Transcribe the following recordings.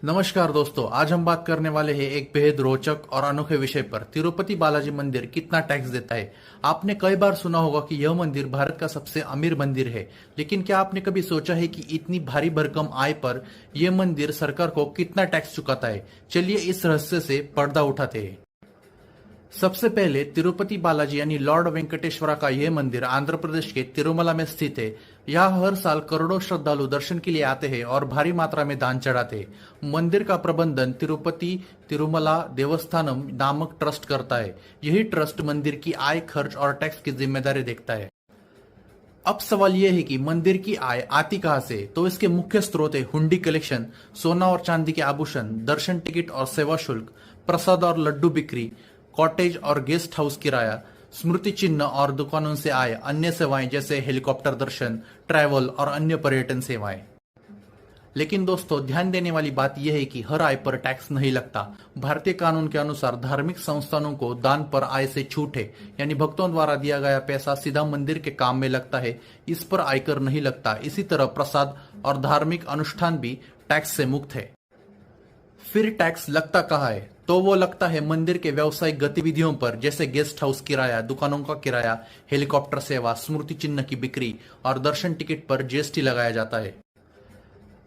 नमस्कार दोस्तों, आज हम बात करने वाले हैं एक बेहद रोचक और अनोखे विषय पर। तिरुपति बालाजी मंदिर कितना टैक्स देता है। आपने कई बार सुना होगा कि यह मंदिर भारत का सबसे अमीर मंदिर है, लेकिन क्या आपने कभी सोचा है कि इतनी भारी भरकम आय पर यह मंदिर सरकार को कितना टैक्स चुकाता है। चलिए इस रहस्य से पर्दा उठाते हैं। सबसे पहले तिरुपति बालाजी यानी लॉर्ड वेंकटेश्वरा का यह मंदिर आंध्र प्रदेश के तिरुमला में स्थित है। यहाँ हर साल करोड़ों श्रद्धालु दर्शन के लिए आते हैं और भारी मात्रा में दान चढ़ाते हैं। मंदिर का प्रबंधन तिरुपति तिरुमला देवस्थानम नामक ट्रस्ट करता है। यही ट्रस्ट मंदिर की आय, खर्च और टैक्स की जिम्मेदारी देखता है। अब सवाल यह है कि मंदिर की आय आती कहां से। तो इसके मुख्य स्रोत है हुंडी कलेक्शन, सोना और चांदी के आभूषण, दर्शन टिकट और सेवा शुल्क, प्रसाद और लड्डू बिक्री, कॉटेज और गेस्ट हाउस किराया, स्मृति चिन्ह और दुकानों से आय, अन्य सेवाएं जैसे हेलीकॉप्टर दर्शन, ट्रैवल और अन्य पर्यटन सेवाएं। लेकिन दोस्तों, ध्यान देने वाली बात यह है कि हर आय पर टैक्स नहीं लगता। भारतीय कानून के अनुसार धार्मिक संस्थानों को दान पर आय से छूट है, यानी भक्तों द्वारा दिया गया पैसा सीधा मंदिर के काम में लगता है, इस पर आयकर नहीं लगता। इसी तरह प्रसाद और धार्मिक अनुष्ठान भी टैक्स से मुक्त है। फिर टैक्स लगता कहाँ है? तो वो लगता है मंदिर के व्यावसायिक गतिविधियों पर, जैसे गेस्ट हाउस किराया, दुकानों का किराया, हेलीकॉप्टर सेवा, स्मृति चिन्ह की बिक्री और दर्शन टिकट पर जीएसटी लगाया जाता है।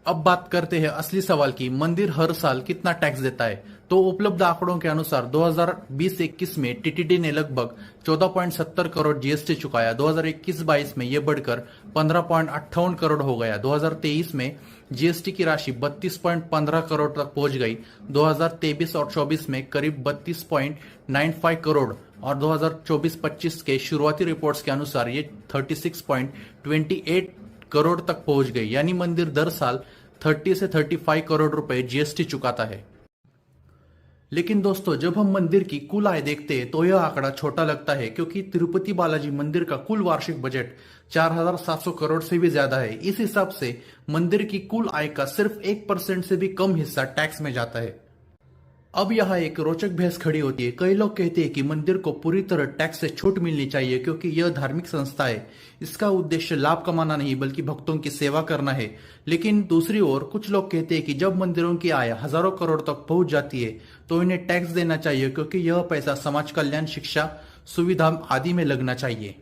अब बात करते हैं असली सवाल की, मंदिर हर साल कितना टैक्स देता है। तो उपलब्ध आंकड़ों के अनुसार 2020-21 में टीटीडी ने लगभग 14.70 करोड़ जीएसटी चुकाया। 2021-22 में यह बढ़कर 15.58 करोड़ हो गया। 2023 में जीएसटी की राशि 32.15 करोड़ तक पहुंच गई। 2023 और 24 में करीब 32.95 करोड़ और 2024-25 के शुरुआती रिपोर्ट्स के अनुसार ये 36.28 करोड़ तक पहुंच गई। यानी मंदिर दर साल 30 से 35 करोड़ रुपए जीएसटी चुकाता है। लेकिन दोस्तों, जब हम मंदिर की कुल आय देखते हैं तो यह आंकड़ा छोटा लगता है, क्योंकि तिरुपति बालाजी मंदिर का कुल वार्षिक बजट 4700 करोड़ से भी ज्यादा है। इस हिसाब से मंदिर की कुल आय का सिर्फ 1% से भी कम हिस्सा टैक्स में जाता है। अब यहाँ एक रोचक बहस खड़ी होती है। कई लोग कहते हैं कि मंदिर को पूरी तरह टैक्स से छूट मिलनी चाहिए, क्योंकि यह धार्मिक संस्था है, इसका उद्देश्य लाभ कमाना नहीं बल्कि भक्तों की सेवा करना है। लेकिन दूसरी ओर कुछ लोग कहते हैं कि जब मंदिरों की आय हजारों करोड़ तक पहुंच जाती है तो इन्हें टैक्स देना चाहिए, क्योंकि यह पैसा समाज कल्याण, शिक्षा, सुविधा आदि में लगना चाहिए।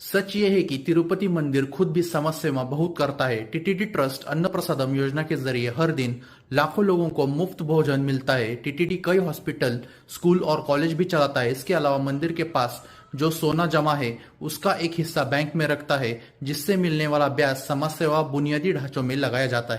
सच ये है कि तिरुपति मंदिर खुद भी समाज सेवा बहुत करता है। टीटीडी ट्रस्ट अन्न प्रसादम योजना के जरिए हर दिन लाखों लोगों को मुफ्त भोजन मिलता है। टीटीडी कई हॉस्पिटल, स्कूल और कॉलेज भी चलाता है। इसके अलावा मंदिर के पास जो सोना जमा है उसका एक हिस्सा बैंक में रखता है, जिससे मिलने वाला ब्याज समाज सेवा बुनियादी ढांचों में लगाया जाता है।